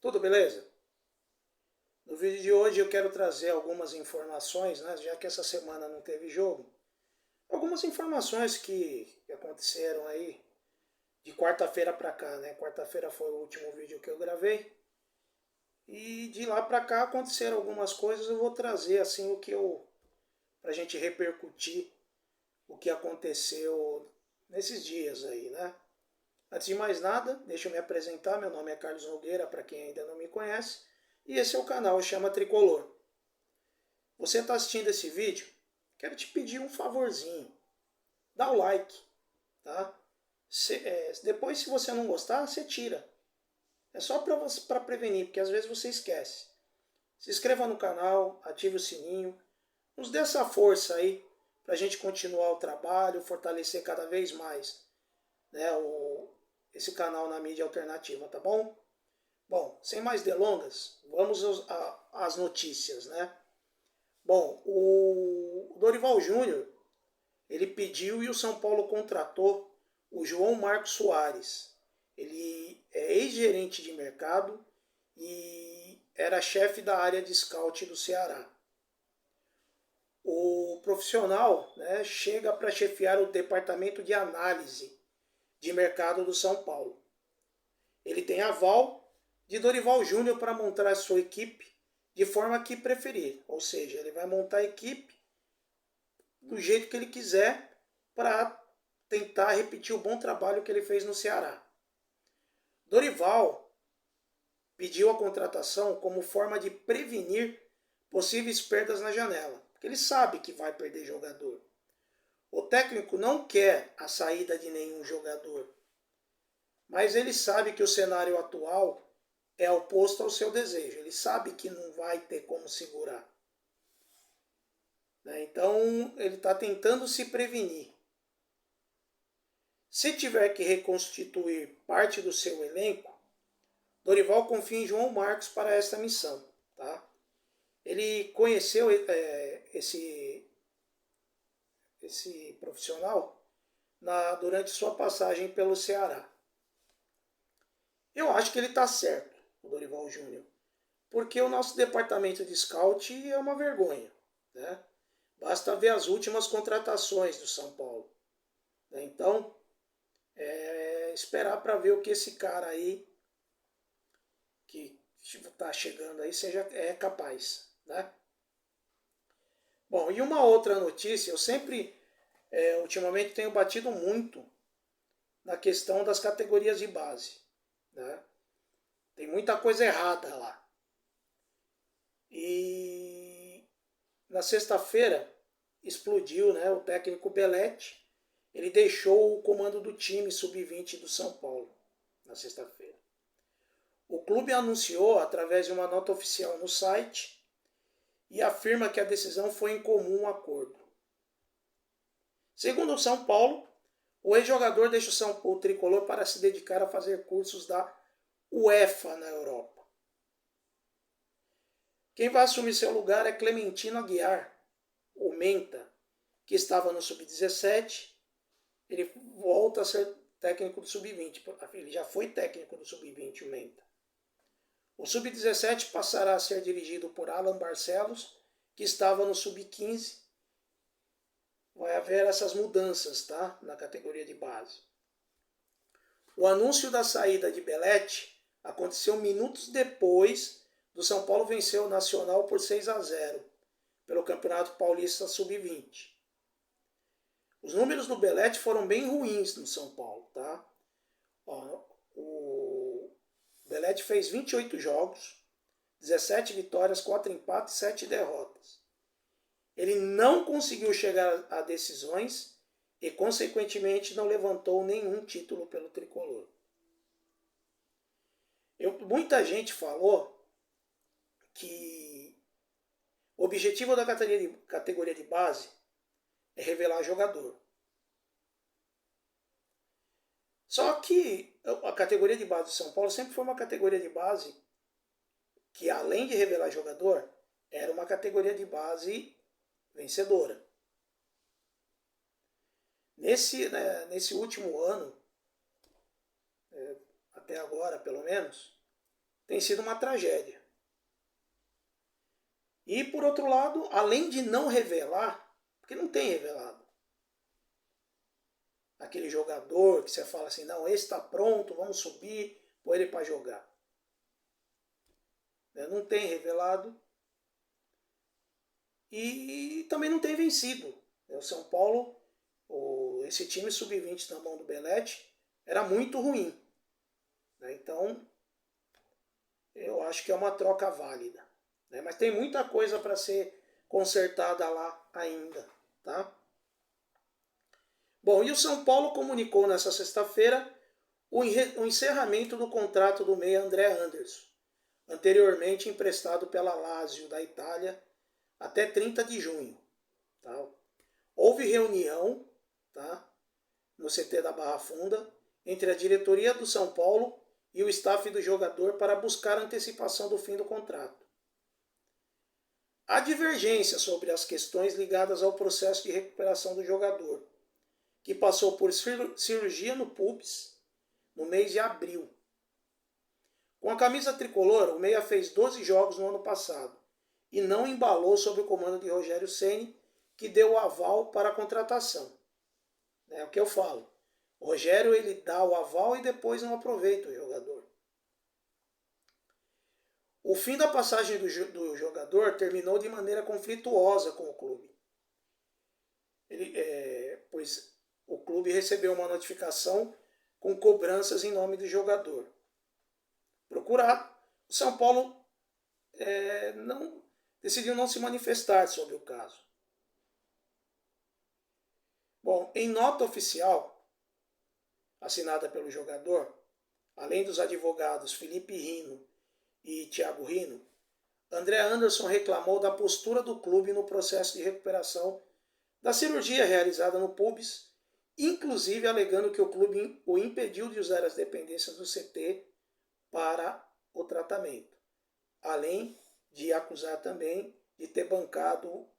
Tudo beleza? No vídeo de hoje eu quero trazer algumas informações, né, já que essa semana não teve jogo. Algumas informações que aconteceram aí de quarta-feira pra cá, né? Quarta-feira foi o último vídeo que eu gravei. E de lá pra cá aconteceram algumas coisas, eu vou trazer assim pra gente repercutir o que aconteceu nesses dias aí, né? Antes de mais nada, deixa eu me apresentar. Meu nome é Carlos Nogueira, para quem ainda não me conhece, e esse é o canal Chama Tricolor. Você está assistindo esse vídeo? Quero te pedir um favorzinho. Dá o like, tá? Depois, se você não gostar, você tira. É só para prevenir, porque às vezes você esquece. Se inscreva no canal, ative o sininho. Nos dê essa força aí para a gente continuar o trabalho, fortalecer cada vez mais, né, esse canal na mídia alternativa, tá bom? Bom, sem mais delongas, vamos às notícias, né? Bom, o Dorival Júnior, ele pediu e o São Paulo contratou o João Marcos Soares. Ele é ex-gerente de mercado e era chefe da área de scout do Ceará. O profissional, né, chega para chefiar o departamento de análise de mercado do São Paulo. Ele tem aval de Dorival Júnior para montar a sua equipe de forma que preferir. Ou seja, ele vai montar a equipe do jeito que ele quiser para tentar repetir o bom trabalho que ele fez no Ceará. Dorival pediu a contratação como forma de prevenir possíveis perdas na janela, porque ele sabe que vai perder jogador. O técnico não quer a saída de nenhum jogador, mas ele sabe que o cenário atual é oposto ao seu desejo. Ele sabe que não vai ter como segurar. Então, ele está tentando se prevenir. Se tiver que reconstituir parte do seu elenco, Dorival confia em João Marcos para esta missão. Tá? Ele conheceu esse profissional durante sua passagem pelo Ceará. Eu acho que ele está certo, o Dorival Júnior, porque o nosso departamento de scout é uma vergonha. Né? Basta ver as últimas contratações do São Paulo. Então, esperar para ver o que esse cara aí, que está chegando aí, é capaz. Né? Bom, e uma outra notícia, eu sempre, ultimamente, tenho batido muito na questão das categorias de base. Né? Tem muita coisa errada lá. E na sexta-feira explodiu, né, o técnico Belletti. Ele deixou o comando do time sub-20 do São Paulo na sexta-feira. O clube anunciou através de uma nota oficial no site e afirma que a decisão foi em comum acordo. Segundo o São Paulo, o ex-jogador deixa o tricolor para se dedicar a fazer cursos da UEFA na Europa. Quem vai assumir seu lugar é Clementino Aguiar, o Menta, que estava no Sub-17. Ele volta a ser técnico do Sub-20. Ele já foi técnico do Sub-20, o Menta. O Sub-17 passará a ser dirigido por Alan Barcelos, que estava no Sub-15. Vai haver essas mudanças, tá? Na categoria de base. O anúncio da saída de Belletti aconteceu minutos depois do São Paulo vencer o Nacional por 6-0 pelo Campeonato Paulista Sub-20. Os números do Belletti foram bem ruins no São Paulo. Tá? O Belletti fez 28 jogos, 17 vitórias, 4 empates e 7 derrotas. Ele não conseguiu chegar a decisões e, consequentemente, não levantou nenhum título pelo tricolor. Muita gente falou que o objetivo da categoria de base é revelar jogador. Só que a categoria de base do São Paulo sempre foi uma categoria de base que, além de revelar jogador, era uma categoria de base vencedora. Nesse último ano, até agora pelo menos, tem sido uma tragédia. E, por outro lado, além de não revelar, porque não tem revelado, aquele jogador que você fala assim, não, esse está pronto, vamos subir, pôr ele para jogar. Não tem revelado e também não tem vencido. O São Paulo, esse time sub-20 na mão do Belletti, era muito ruim. Então, eu acho que é uma troca válida. Mas tem muita coisa para ser consertada lá ainda. Tá? Bom, e o São Paulo comunicou nessa sexta-feira o encerramento do contrato do meia André Anderson, anteriormente emprestado pela Lazio da Itália até 30 de junho. Tá? Houve reunião, tá, no CT da Barra Funda entre a diretoria do São Paulo e o staff do jogador para buscar a antecipação do fim do contrato. Há divergência sobre as questões ligadas ao processo de recuperação do jogador, que passou por cirurgia no pubis no mês de abril. Com a camisa tricolor, o meia fez 12 jogos no ano passado e não embalou sob o comando de Rogério Ceni, que deu o aval para a contratação. É o que eu falo. O Rogério ele dá o aval e depois não aproveita o jogador. O fim da passagem do jogador terminou de maneira conflituosa com o clube. Pois o clube recebeu uma notificação com cobranças em nome do jogador. Procurado, o São Paulo decidiu não se manifestar sobre o caso. Bom, em nota oficial, assinada pelo jogador, além dos advogados Felipe Rino e Thiago Rino, André Anderson reclamou da postura do clube no processo de recuperação da cirurgia realizada no pubis, inclusive alegando que o clube o impediu de usar as dependências do CT para o tratamento, além de acusar também de ter bancado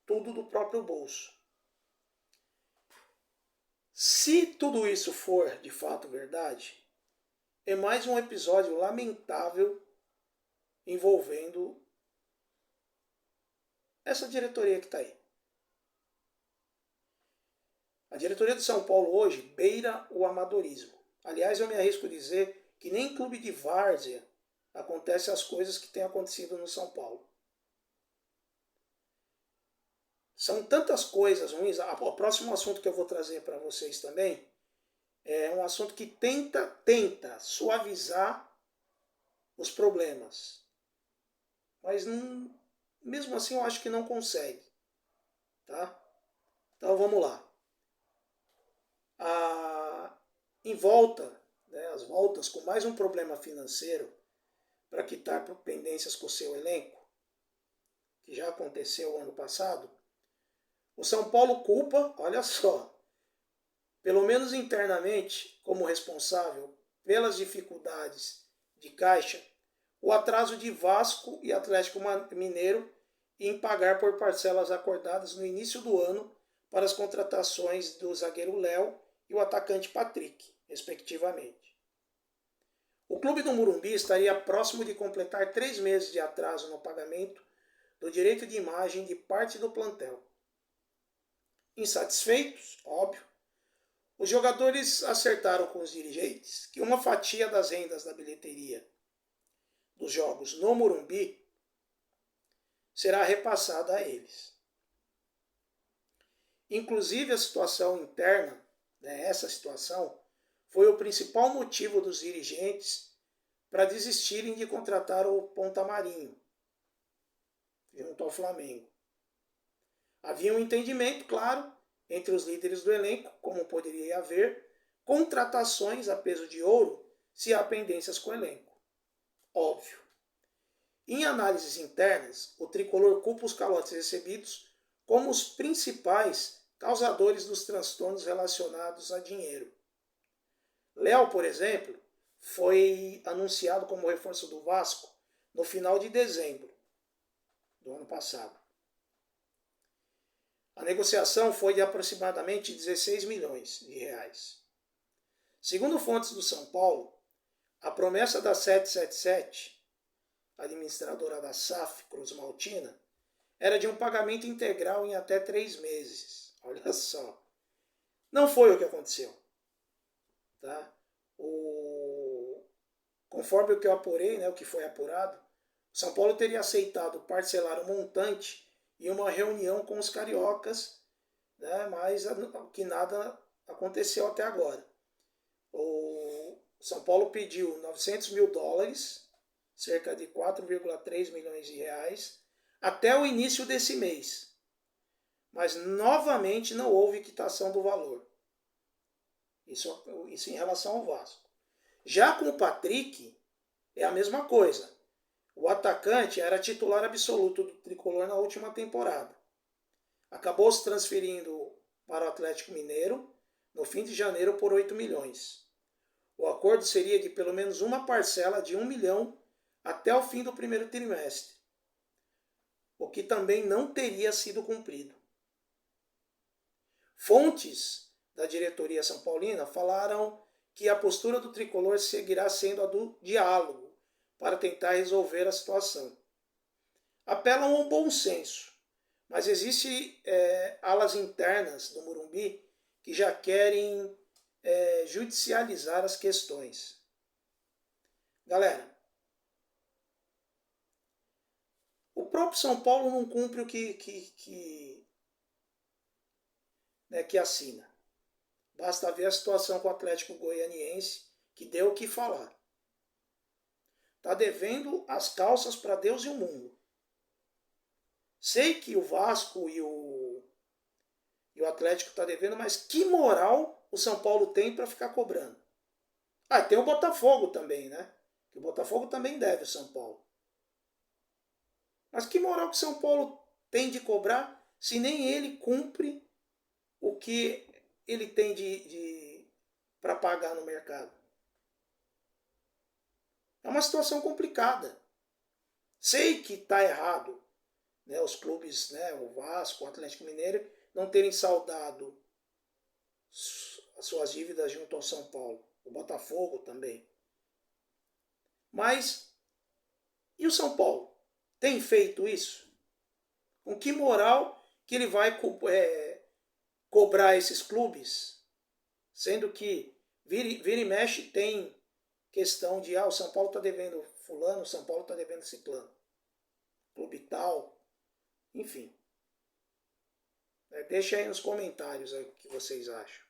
tudo do próprio bolso. Se tudo isso for de fato verdade, é mais um episódio lamentável envolvendo essa diretoria que está aí. A diretoria do São Paulo hoje beira o amadorismo. Aliás, eu me arrisco a dizer que nem em clube de várzea acontecem as coisas que têm acontecido no São Paulo. São tantas coisas ruins. O próximo assunto que eu vou trazer para vocês também é um assunto que tenta suavizar os problemas. Mas mesmo assim eu acho que não consegue. Tá? Então vamos lá. Em volta, as voltas com mais um problema financeiro para quitar pendências com o seu elenco, que já aconteceu ano passado, o São Paulo culpa, olha só, pelo menos internamente, como responsável pelas dificuldades de caixa, o atraso de Vasco e Atlético Mineiro em pagar por parcelas acordadas no início do ano para as contratações do zagueiro Léo e o atacante Patrick, respectivamente. O clube do Morumbi estaria próximo de completar 3 meses de atraso no pagamento do direito de imagem de parte do plantel. Insatisfeitos, óbvio, os jogadores acertaram com os dirigentes que uma fatia das rendas da bilheteria dos jogos no Morumbi será repassada a eles. Inclusive a situação interna, essa situação, foi o principal motivo dos dirigentes para desistirem de contratar o Ponta Marinho, junto ao Flamengo. Havia um entendimento, claro, entre os líderes do elenco, como poderia haver contratações a peso de ouro se há pendências com o elenco. Óbvio. Em análises internas, o tricolor culpa os calotes recebidos como os principais causadores dos transtornos relacionados a dinheiro. Léo, por exemplo, foi anunciado como reforço do Vasco no final de dezembro do ano passado. A negociação foi de aproximadamente 16 milhões de reais. Segundo fontes do São Paulo, A promessa da 777, administradora da SAF Cruz Maltina, era de um pagamento integral em até 3 meses. Olha só. Não foi o que aconteceu. Tá? Conforme o que eu apurei, né, o que foi apurado, o São Paulo teria aceitado parcelar o montante em uma reunião com os cariocas, né, mas que nada aconteceu até agora. O São Paulo pediu 900 mil dólares, cerca de 4,3 milhões de reais, até o início desse mês. Mas novamente não houve quitação do valor. Isso em relação ao Vasco. Já com o Patrick, é a mesma coisa. O atacante era titular absoluto do tricolor na última temporada. Acabou se transferindo para o Atlético Mineiro no fim de janeiro por 8 milhões. O acordo seria de pelo menos uma parcela de 1 milhão até o fim do primeiro trimestre, o que também não teria sido cumprido. Fontes da diretoria são paulina falaram que a postura do tricolor seguirá sendo a do diálogo para tentar resolver a situação. Apelam ao bom senso, mas existem alas internas do Morumbi que já querem judicializar as questões. Galera, o próprio São Paulo não cumpre o que assina. Basta ver a situação com o Atlético Goianiense, que deu o que falar. Está devendo as calças para Deus e o mundo. Sei que o Vasco e o Atlético está devendo, mas que moral o São Paulo tem para ficar cobrando? Ah, tem o Botafogo também, né? Que o Botafogo também deve o São Paulo. Mas que moral que o São Paulo tem de cobrar se nem ele cumpre o que ele tem para pagar no mercado? É uma situação complicada. Sei que está errado, né, os clubes, né, o Vasco, o Atlético Mineiro, não terem saldado as suas dívidas junto ao São Paulo. O Botafogo também. Mas, e o São Paulo? Tem feito isso? Com que moral que ele vai cobrar esses clubes? Sendo que vira e mexe tem questão de o São Paulo está devendo fulano, o São Paulo está devendo ciclano. Clube tal, enfim. Deixa aí nos comentários aí o que vocês acham.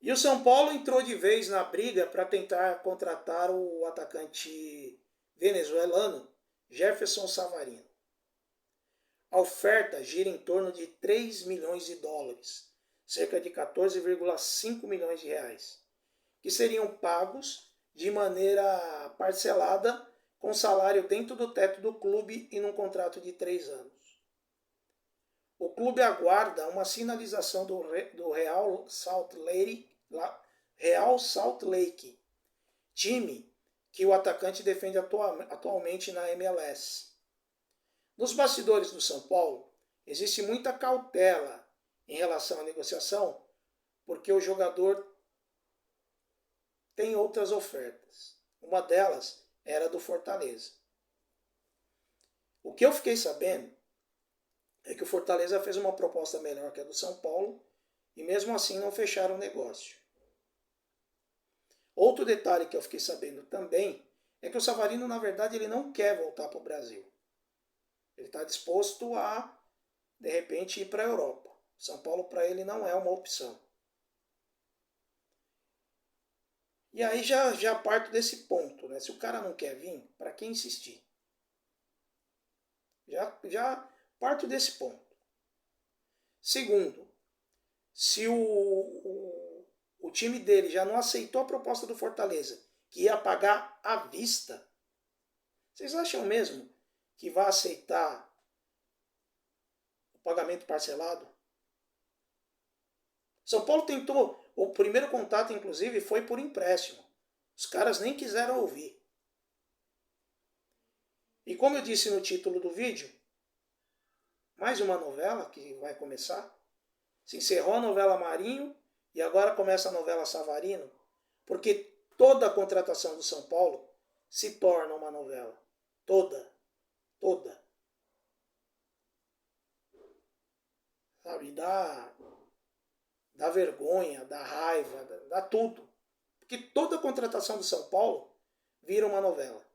E o São Paulo entrou de vez na briga para tentar contratar o atacante venezuelano Jefferson Savarino. A oferta gira em torno de 3 milhões de dólares, cerca de 14,5 milhões de reais, que seriam pagos de maneira parcelada com salário dentro do teto do clube e num contrato de 3 anos. O clube aguarda uma sinalização do Real Salt Lake, time que o atacante defende atualmente na MLS. Nos bastidores do São Paulo, existe muita cautela em relação à negociação, porque o jogador tem outras ofertas. Uma delas era do Fortaleza. O que eu fiquei sabendo é que o Fortaleza fez uma proposta melhor que a do São Paulo e mesmo assim não fecharam o negócio. Outro detalhe que eu fiquei sabendo também é que o Savarino, na verdade, ele não quer voltar para o Brasil. Ele está disposto a, de repente, ir para a Europa. São Paulo para ele não é uma opção. E aí já parto desse ponto, né? Se o cara não quer vir, para que insistir? Já parto desse ponto. Segundo, se o time dele já não aceitou a proposta do Fortaleza, que ia pagar à vista, vocês acham mesmo que vai aceitar o pagamento parcelado? São Paulo tentou, o primeiro contato inclusive foi por empréstimo. Os caras nem quiseram ouvir. E como eu disse no título do vídeo, mais uma novela que vai começar. Se encerrou a novela Marinho e agora começa a novela Savarino, porque toda a contratação do São Paulo se torna uma novela. Toda. Toda. Sabe? Dá vergonha, dá raiva, dá tudo. Porque toda a contratação do São Paulo vira uma novela.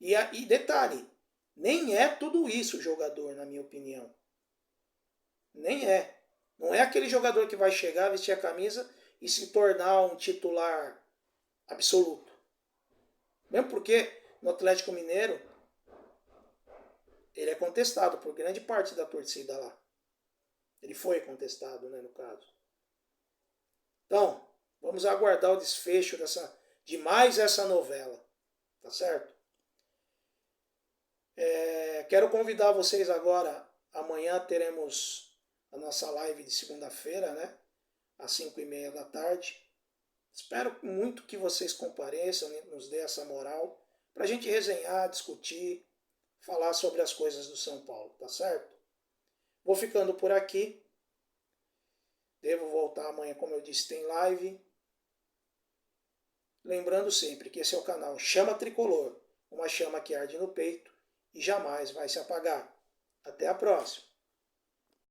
E detalhe, nem é tudo isso o jogador, na minha opinião. Nem é. Não é aquele jogador que vai chegar, vestir a camisa e se tornar um titular absoluto. Mesmo porque no Atlético Mineiro ele é contestado por grande parte da torcida lá. Ele foi contestado, né, no caso. Então, vamos aguardar o desfecho de mais essa novela. Tá certo? Quero convidar vocês agora. Amanhã teremos a nossa live de segunda-feira, né? Às 5h30 da tarde. Espero muito que vocês compareçam, nos dê essa moral, para a gente resenhar, discutir, falar sobre as coisas do São Paulo, tá certo? Vou ficando por aqui. Devo voltar amanhã, como eu disse, tem live. Lembrando sempre que esse é o canal Chama Tricolor, uma chama que arde no peito e jamais vai se apagar. Até a próxima!